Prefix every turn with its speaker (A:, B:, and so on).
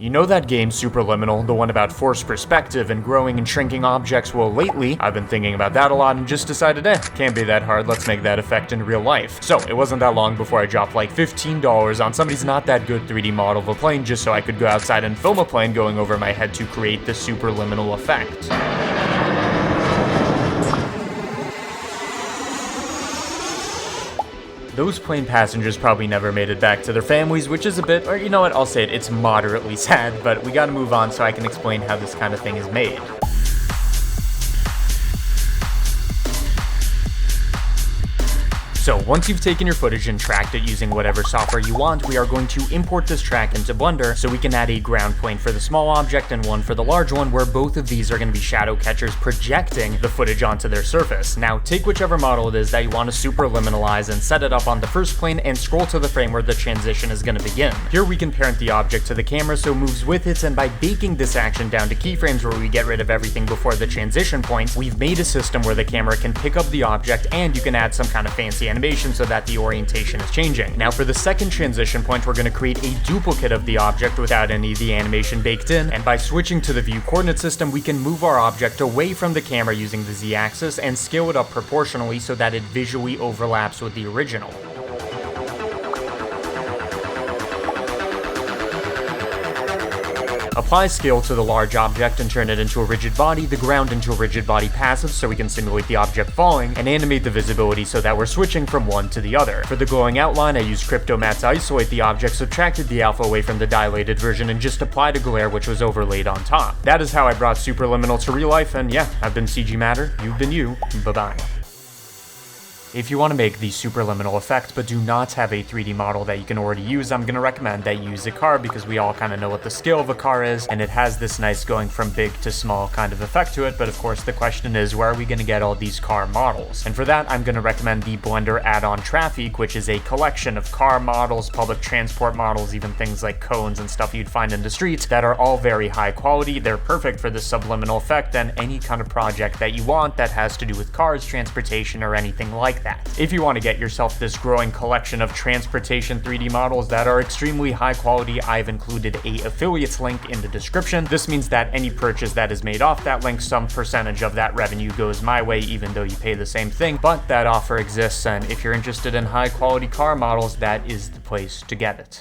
A: You know that game Superliminal, the one about forced perspective and growing and shrinking objects? Well, lately, I've been thinking about that a lot and just decided, can't be that hard, let's make that effect in real life. So, it wasn't that long before I dropped like $15 on somebody's not that good 3D model of a plane just so I could go outside and film a plane going over my head to create the Superliminal effect. Those plane passengers probably never made it back to their families, which is a bit, or you know what, I'll say it, it's moderately sad, but we gotta move on so I can explain how this kind of thing is made. So once you've taken your footage and tracked it using whatever software you want, we are going to import this track into Blender so we can add a ground plane for the small object and one for the large one, where both of these are going to be shadow catchers projecting the footage onto their surface. Now take whichever model it is that you want to superliminalize and set it up on the first plane and scroll to the frame where the transition is going to begin. Here we can parent the object to the camera so it moves with it, and by baking this action down to keyframes where we get rid of everything before the transition point, we've made a system where the camera can pick up the object and you can add some kind of fancy animation so that the orientation is changing. Now for the second transition point, we're going to create a duplicate of the object without any of the animation baked in, and by switching to the view coordinate system, we can move our object away from the camera using the Z-axis and scale it up proportionally so that it visually overlaps with the original. Apply scale to the large object and turn it into a rigid body, the ground into a rigid body passive so we can simulate the object falling, and animate the visibility so that we're switching from one to the other. For the glowing outline, I used Crypto Matte to isolate the object, subtracted the alpha away from the dilated version, and just applied a glare which was overlaid on top. That is how I brought Superliminal to real life, and yeah, I've been CG Matter, you've been you, bye-bye. If you want to make the Superliminal effect but do not have a 3D model that you can already use, I'm going to recommend that you use a car because we all kind of know what the scale of a car is, and it has this nice going from big to small kind of effect to it, but of course the question is, where are we going to get all these car models? And for that, I'm going to recommend the Blender add-on Traffic, which is a collection of car models, public transport models, even things like cones and stuff you'd find in the streets that are all very high quality. They're perfect for the subliminal effect and any kind of project that you want that has to do with cars, transportation, or anything like that. If you want to get yourself this growing collection of transportation 3D models that are extremely high quality, I've included a affiliates link in the description. This means that any purchase that is made off that link, some percentage of that revenue goes my way, even though you pay the same thing, but that offer exists, and if you're interested in high quality car models, that is the place to get it.